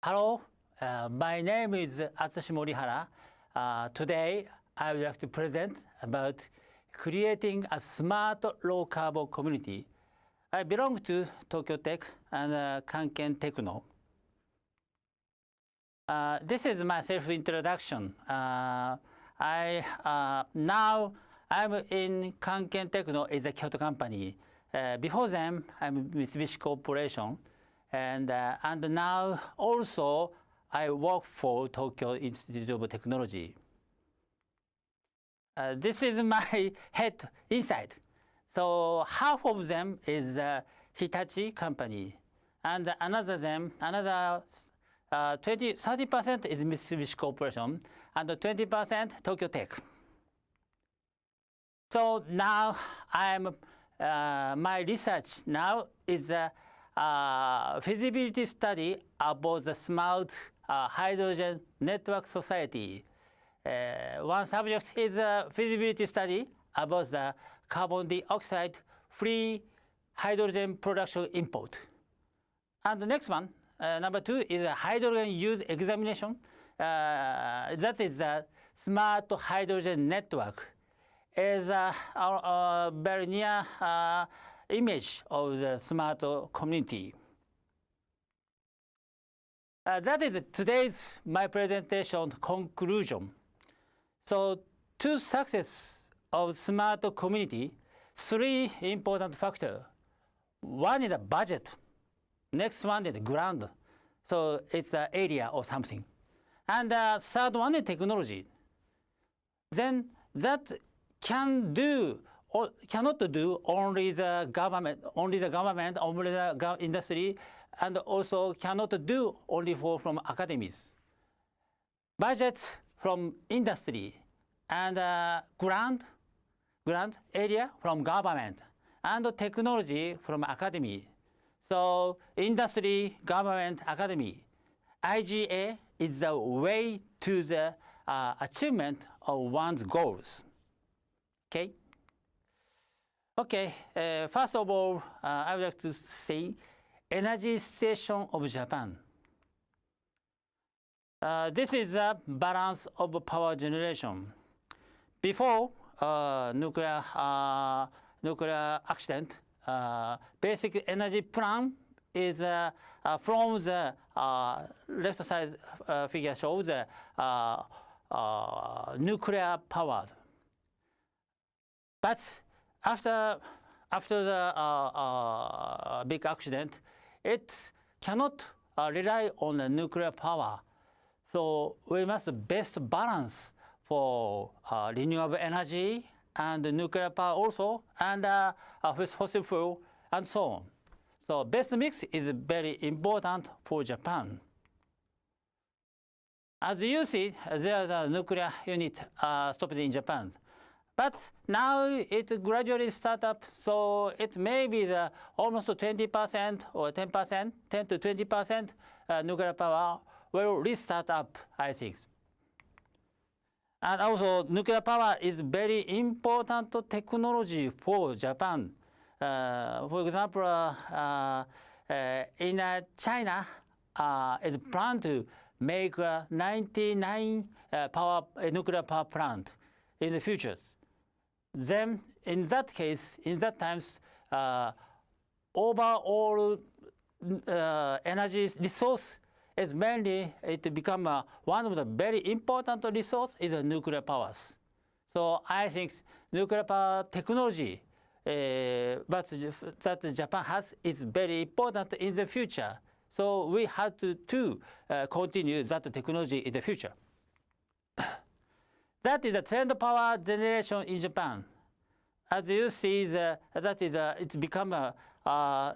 Hello, my name is Atsushi Morihara. Today, I would like to present about creating a smart low-carbon community. I belong to Tokyo Tech and Kanken Techno. This is my self-introduction. Now I'm in Kanken Techno is a Kyoto company. Before them, I'm Mitsubishi Corporation. And now also I work for Tokyo Institute of Technology. This is my head inside. So half of them is Hitachi company, and another 30% is Mitsubishi Corporation, and 20% Tokyo Tech. So now my research now is feasibility study about the smart hydrogen network society. One subject is a feasibility study about the carbon dioxide free hydrogen production import. And the next one, number 2, is a hydrogen use examination. That is a smart hydrogen network. Is a very near image of the smart community. That is today's my presentation conclusion. So to success of smart community, 3 important factors. One is the budget. Next one is the ground. So it's an area or something. And the third one is technology. Then that cannot do only the government, only the industry, and also cannot do only from academies. Budget from industry and grant area from government, and technology from academy. So industry, government, academy. IGA is the way to the achievement of one's goals. Okay, first of all, I would like to say energy situation of Japan. This is a balance of power generation. Before nuclear accident, basic energy plan is from the left side figure shows the nuclear power. But after the big accident, it cannot rely on the nuclear power. So we must best balance for renewable energy and nuclear power also, and with fossil fuel and so on. So best mix is very important for Japan. As you see, there is a nuclear unit stopped in Japan. But now it gradually starts up, so it may be almost 20% or 10%, 10 to 20% nuclear power will restart up, I think. And also, nuclear power is very important technology for Japan. For example, in China, is planned to make 99 nuclear power plant in the future. Then, in that case, in that times, overall energy resource is mainly it become one of the very important resource is nuclear powers. So I think nuclear power technology, but that Japan has is very important in the future. So we have to continue that technology in the future. That is the trend power generation in Japan. As you see, it's become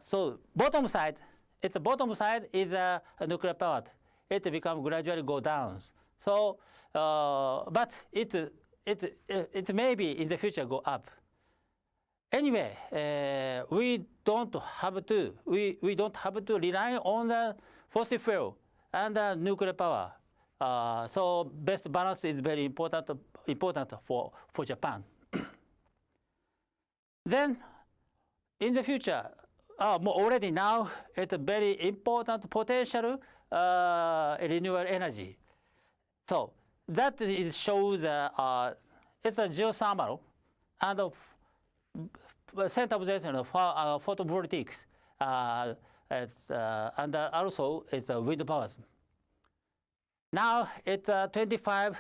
so bottom side. Its bottom side is nuclear power. It become gradually go down. So, but it may be in the future go up. Anyway, we don't have to rely on the fossil fuel and nuclear power. So best balance is very important for Japan. Then, in the future, already now it's a very important potential renewable energy. So that is shows it's a geothermal and center of this photovoltaics, and also it's wind power. Now it's 25%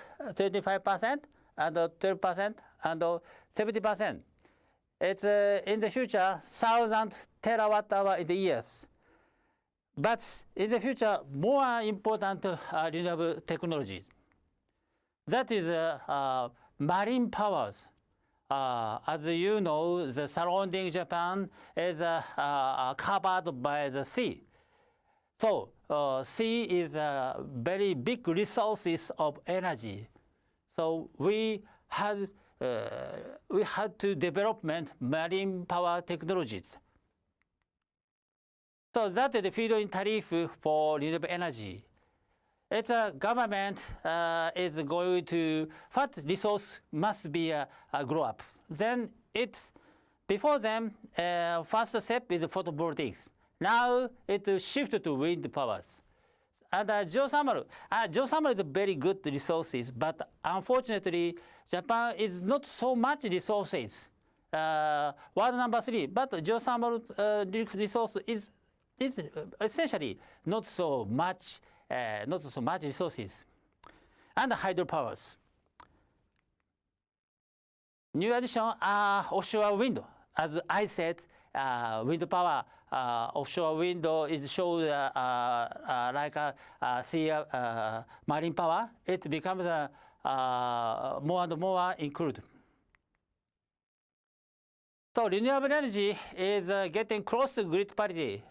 and 12% and 70%. It's in the future 1,000 terawatt hour in the years. But in the future, more important renewable technologies. That is marine powers. As you know, the surrounding Japan is covered by the sea. So sea is a very big resources of energy. So we had to development marine power technologies. So that is the feed-in tariff for renewable energy. It's a government is going to what resource must be grow up. Then it's before them first step is photovoltaics. Now it shifted to wind powers. And geothermal is a very good resources, but unfortunately Japan is not so much resources. World number 3, but geothermal resource is essentially not so much resources. And hydropowers. New addition are offshore wind. As I said, wind power, offshore wind is shows like sea marine power. It becomes more and more included. So renewable energy is getting close to grid parity.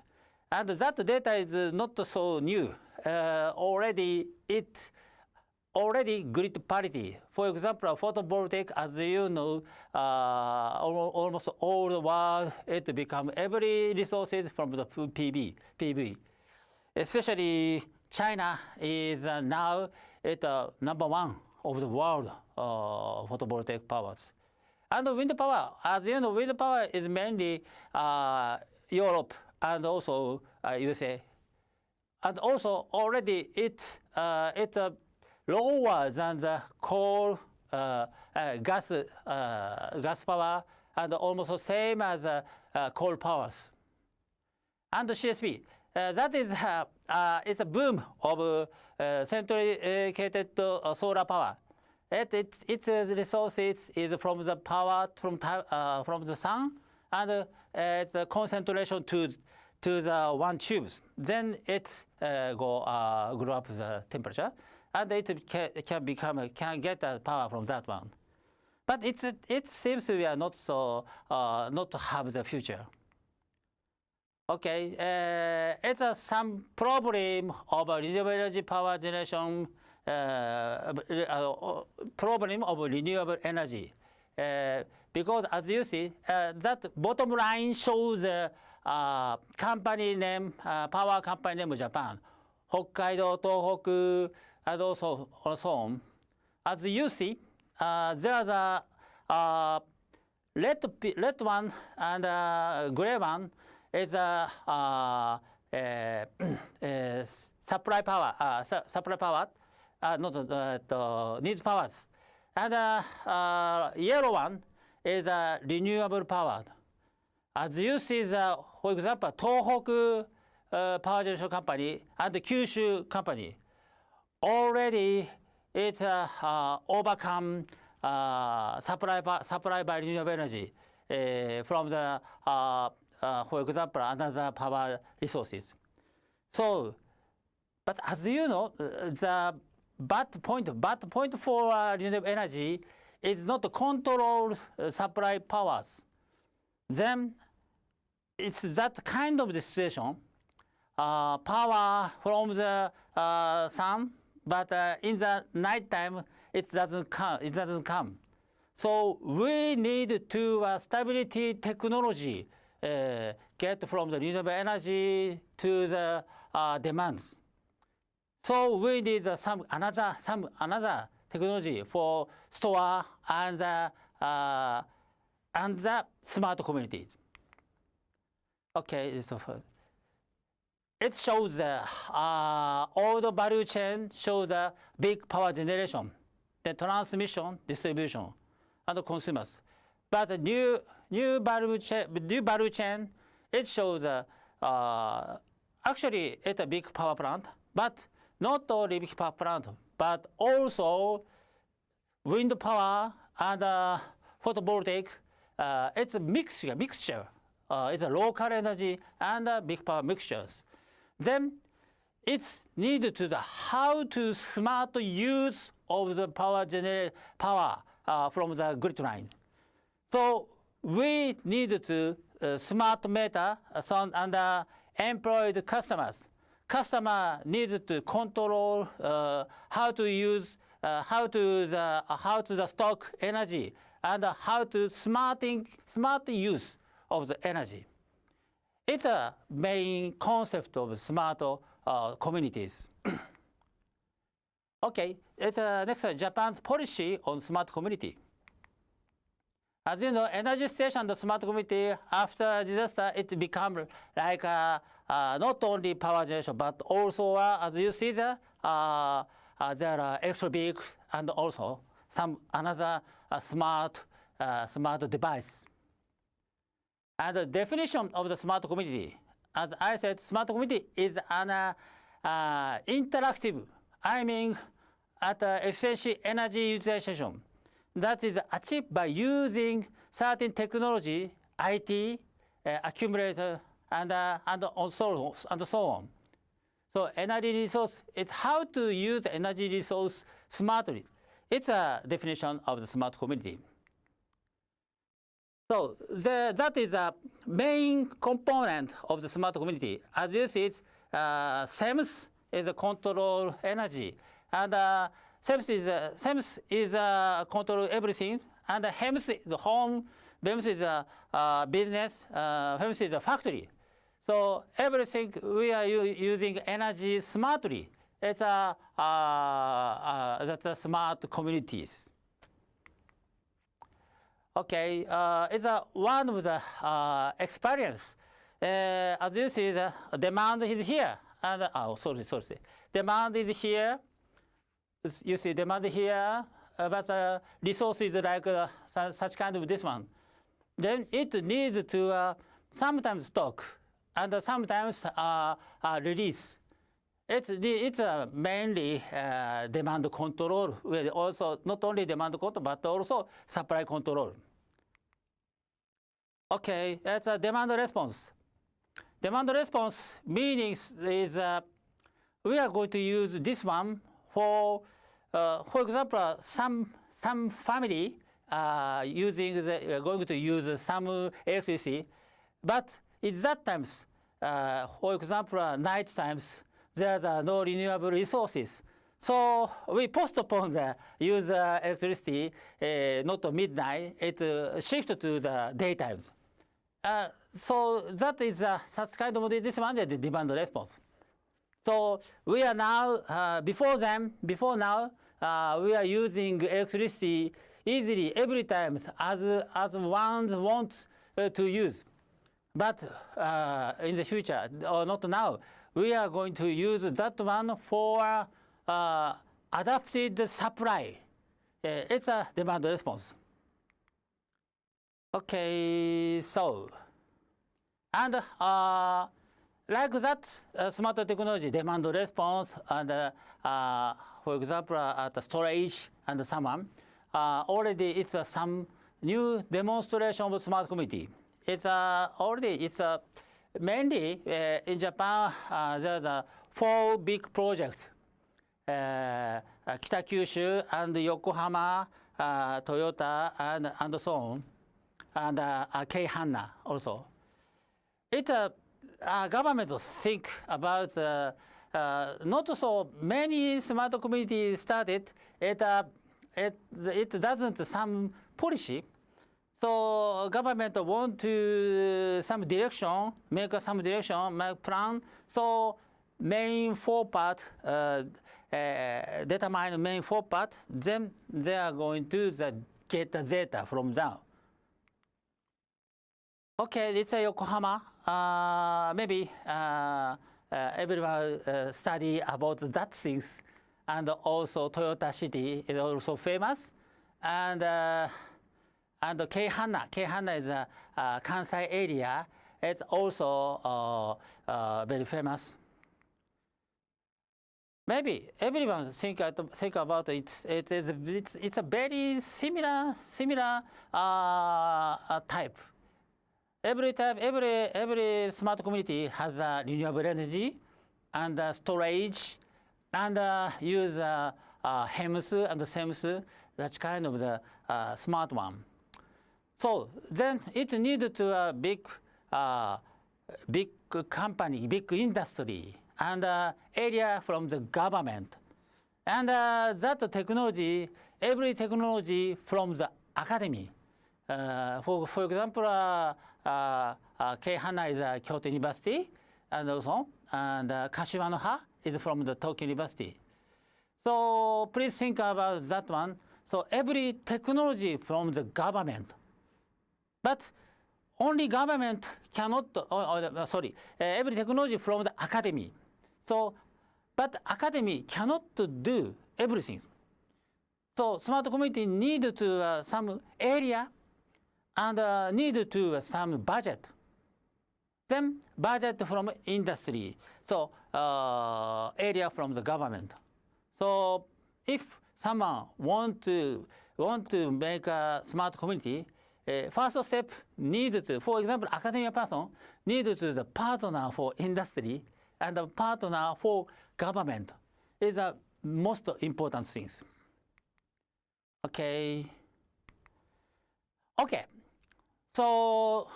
And that data is not so new. Already grid parity. For example, photovoltaic, as you know, almost all the world, it become every resources from the PV. Especially China is now number 1 of the world photovoltaic powers. And wind power, as you know, wind power is mainly Europe and also USA. And also already it's lower than the coal gas power and almost same as coal powers. And CSP, that is it's a boom of centrally solar power. Its resources is from the power from the sun, and it's a concentration to the one tubes. Then it grow up the temperature, and it can get the power from that one. But it seems to be not to have the future. Okay, it's some problem of renewable energy power generation. Problem of renewable energy, because as you see, that bottom line shows the company name, power company name of Japan, Hokkaido, Tohoku, and also so on. As you see, there's a red one and gray one is a supply power. Not needs powers, and yellow one is renewable power. As you see, for example, Tohoku Power Generation Company and the Kyushu Company already it's overcome supply by renewable energy from the for example another power resources. So, but as you know, the bad point for renewable energy is not to control supply powers. Then it's that kind of the situation. Power from the sun, but in the night time it doesn't come. So we need to stability technology get from the renewable energy to the demands. So we need some another technology for store and the smart communities. Okay, it shows all the value chain shows the big power generation, the transmission, distribution, and consumers. But the new value chain, it shows actually it's a big power plant, but not only big power plant, but also wind power and photovoltaic. It's a mixture. It's a local energy and big power mixtures. Then it's needed to the how to smart use of the power from the grid line. So we need to smart meter and employed customers. Customer needed to control how to use how to the stock energy and how to smart use of the energy. It's a main concept of smart communities. Okay, it's next Japan's policy on smart community. As you know, energy station and the smart community after disaster, it become like not only power generation, but also as you see there are electric vehicles and also some another smart device. And the definition of the smart community, as I said, smart community is an interactive, I mean, at efficiency energy utilization that is achieved by using certain technology, IT, accumulator, and so on. So energy resource is how to use energy resource smartly. It's a definition of the smart community. So that is a main component of the smart community. As you see, SEMS is a control energy, and SEMS is control everything, and HEMS is the home, BEMS is a business, HEMS is a factory. So everything we are using energy smartly. It's that's a smart communities. Okay, it's one of the experience. As you see, the demand is here, and demand is here. You see demand here, but resource is like such kind of this one. Then it needs to sometimes stock and sometimes release. It's mainly demand control, with also not only demand control but also supply control. Okay, it's a demand response. Demand response meaning is we are going to use this one for example, some family going to use some electricity, but at that times, for example, night times, there's no renewable resources. So we postpone the use electricity, not to midnight, it shifts to the daytimes. So that is such kind of this one, the demand response. So we are now, before now, we are using electricity easily every time as one wants to use. But in the future, or not now, we are going to use that one for adapted supply. It's a demand response. Okay, so, and like that, smart technology, demand response, and for example, the storage and so on, already it's some new demonstration of smart community. It's mainly in Japan, there's 4 big projects. Kitakyushu and Yokohama, Toyota, and so on, and Keihanna also. Government think about not so many smart communities started. It doesn't some policy. So government want to some direction, make plan. So main 4 part, determine main 4 part. Then they are going to get the data from down. Okay, it's a Yokohama. Maybe everyone study about that things, and also Toyota City is also famous, and Keihana is a Kansai area. It's also very famous. Maybe everyone think about it. It's a very similar type. Every smart community has a renewable energy and storage and use HEMS and SEMS. That's kind of the smart one. So then it needed to a big company, big industry, and area from the government, and that technology, every technology from the academy. For example, Keihana is Kyoto University, and also Kashiwanoha is from the Tokyo University. So please think about that one. So every technology from the government, but only government cannot. Every technology from the academy. So, but academy cannot do everything. So smart community need to some area and need to some budget. Then budget from industry. So area from the government. So if someone want to make a smart community, first step need to, for example, academia person need to the partner for industry and the partner for government is the most important things. Okay. So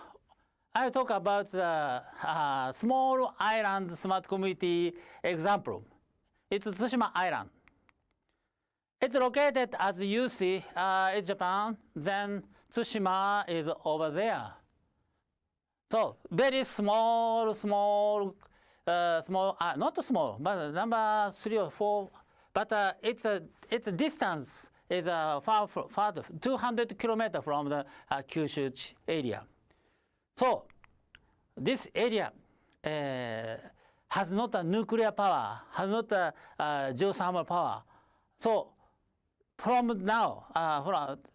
I talk about the small island smart community example. It's Tsushima Island. It's located, as you see, in Japan. Then Tsushima is over there. So very small, not small, but number 3 or 4. But its distance is far 200 kilometers from the Kyushu area. So this area has not a nuclear power, has not a geothermal power. So from now,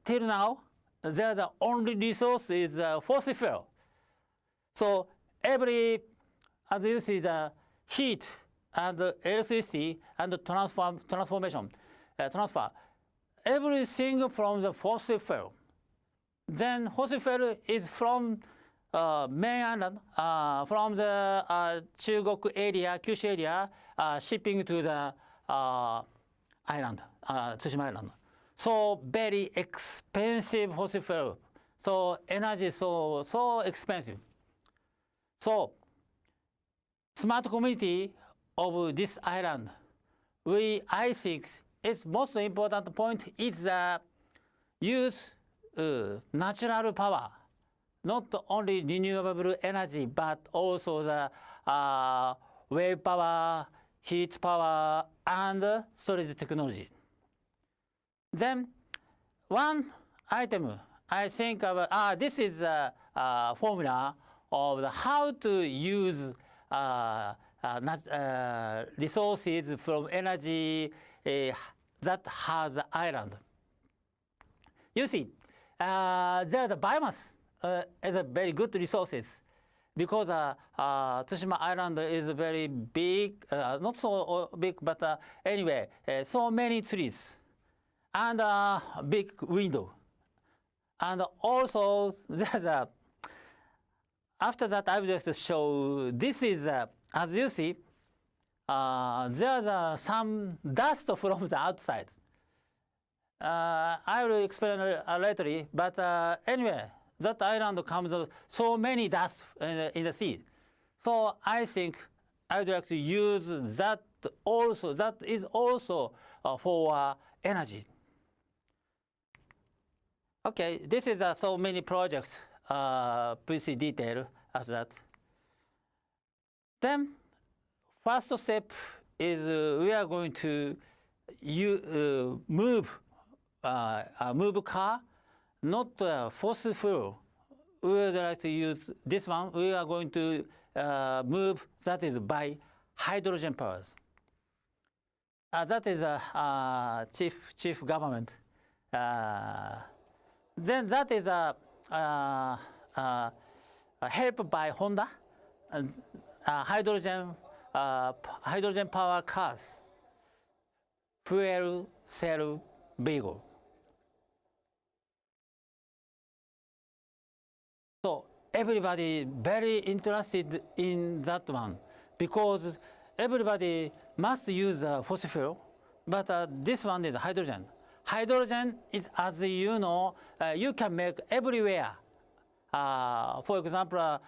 till now, the only resource is fossil fuel. So every, as you see, the heat and electricity and the transfer, everything from the fossil fuel. Then fossil fuel is from main island, from the Chugoku area, Kyushu area, shipping to the island, Tsushima Island. So very expensive fossil fuel. So energy is so expensive. So smart community of this island, I think its most important point is the use natural power, not only renewable energy, but also the wave power, heat power, and storage technology. Then one item I think about, this is a formula of how to use resources from energy that has the island. You see, there the biomass is a very good resources because Tsushima Island is very big, not so big, but anyway, so many trees and big window. And also there's a, after that I will just show, this is, as you see, there's some dust from the outside. I will explain later, but anyway, that island comes with so many dust in the sea. So I think I would like to use that also, that is also for energy. Okay, this is so many projects, please see detail after that. Then first step is we are going to move car, not fossil fuel. We would like to use this one. We are going to move, that is by hydrogen powers. That is a chief government. Then that is helped by Honda, hydrogen power cars, fuel cell vehicle. So everybody very interested in that one because everybody must use fossil fuel, but this one is hydrogen. Hydrogen is, as you know, you can make everywhere. For example,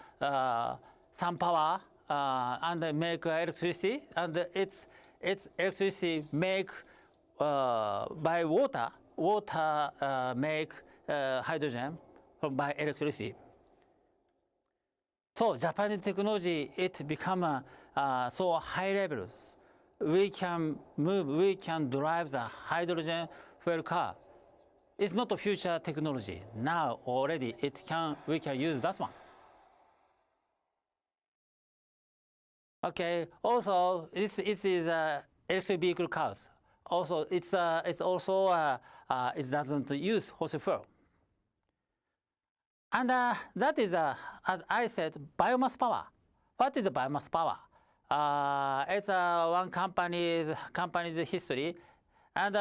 some power and make electricity, and it's electricity make by water. Water make hydrogen by electricity. So Japanese technology, it become so high levels. We can drive the hydrogen fuel car. It's not a future technology. Now already we can use that one. Okay. Also, this is electric vehicle cars. Also, it doesn't use fossil fuel. And that is, as I said, biomass power. What is the biomass power? It's one company's history, and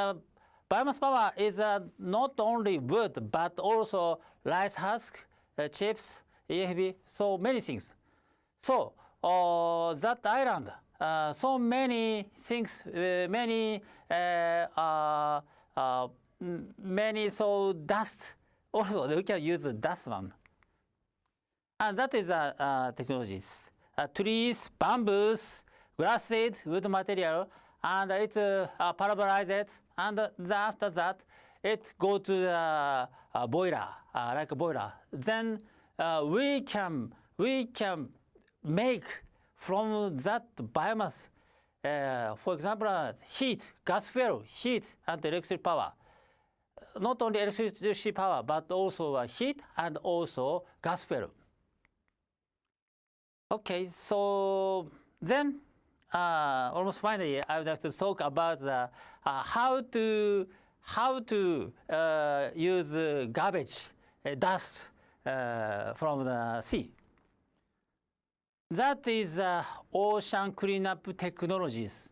biomass power is not only wood but also rice husk, chips, EFB, so many things. So that island, so many things, many so dust. Also, we can use the dust one. And that is technologies. Trees, bamboos, grasses, wood material, and it pulverized, and after that, it go to the boiler, like a boiler. Then we can make from that biomass, for example, heat, gas fuel, heat, and electric power. Not only electricity power, but also heat and also gas fuel. Okay, so then almost finally, I would like to talk about how to use garbage, dust from the sea. That is ocean cleanup technologies.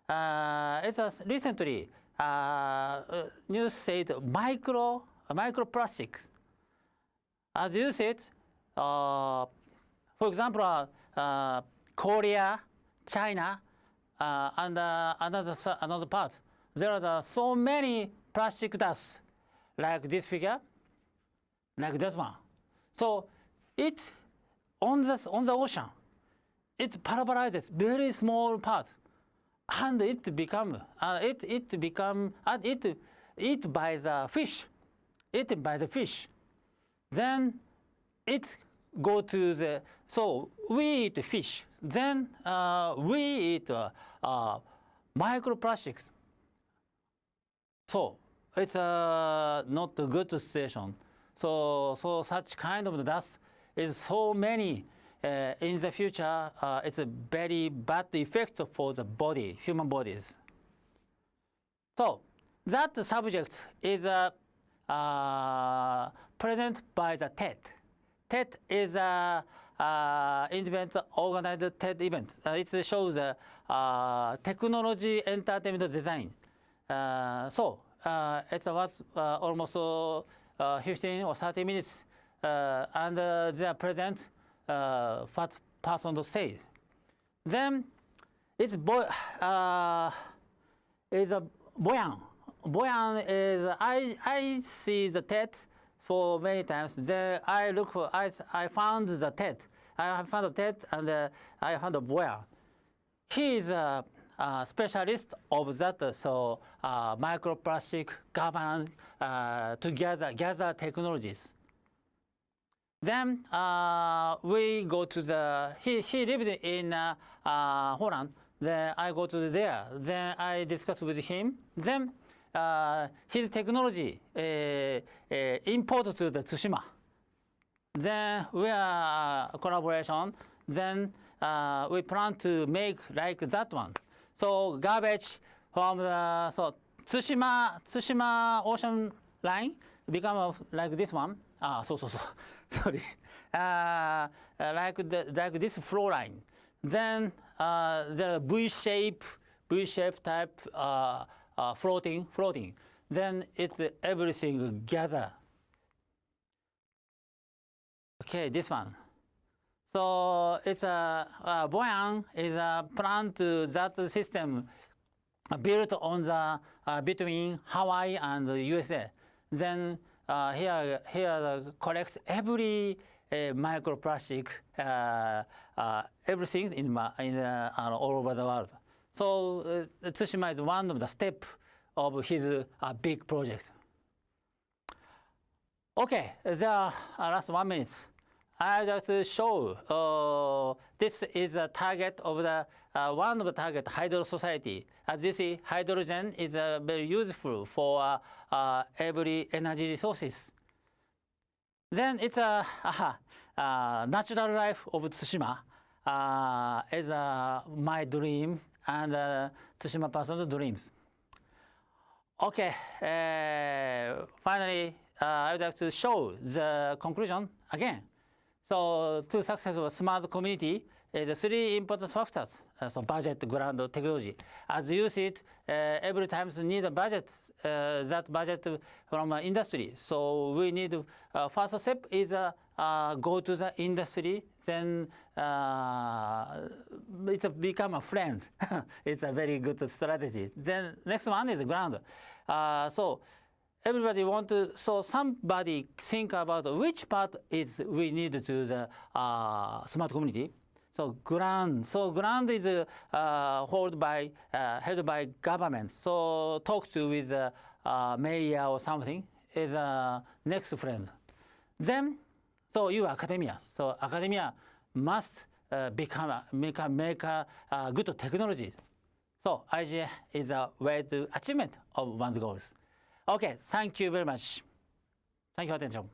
It's recently news said microplastics. As you said, for example, Korea, China, and another part. There are so many plastic dust, like this figure, like that one. So it on the ocean, it pulverizes very small part, and it become eat by the fish, eaten by the fish. Then it go to the, so we eat fish. Then we eat microplastics. So it's not a good situation. So such kind of dust is so many in the future. It's a very bad effect for the body, human bodies. So that subject is present by the TED. TED is a organized TED event. It shows technology, entertainment, design. So it was almost 15 or 30 minutes, and they are present what person to say. Then it's is a Boyan. Boyan is I see the TED for many times. Then I look for I found the TED. I found the TED and I found the Boyan. He is a specialist of that. So microplastic governance gather technologies. Then we go to the he lived in Holland. Then I go to there. Then I discuss with him. Then his technology import to the Tsushima. Then we are collaboration. Then we plan to make like that one. So garbage from the Tsushima ocean line become like this one. Sorry. Like this flow line. Then the V-shape type floating. Then it's everything gather. Okay, this one. So it's Boyan is a plan to that system built on the between Hawaii and the USA. Then here collect every microplastic, everything in all over the world. So Tsushima is one of the steps of his big project. Okay, the last 1 minute. I just show this is a target of the one of the target hydro society. As you see, hydrogen is very useful for every energy resources. Then it's a natural life of Tsushima is my dream and Tsushima person's dreams. Okay, finally, I would like to show the conclusion again. So to success of a smart community, the 3 important factors. So budget, grant, technology. As you see it, every time you need a budget, that budget from industry. So we need first step is go to the industry. Then it's become a friend. It's a very good strategy. Then next one is grant. So everybody want to, so somebody think about which part is we need to the smart community. So grant is held by government. So talk to with mayor or something is next friend. Then so you academia. So academia must make a good technology. So IGA is a way to achievement of one's goals. Okay, thank you very much. Thank you for attention.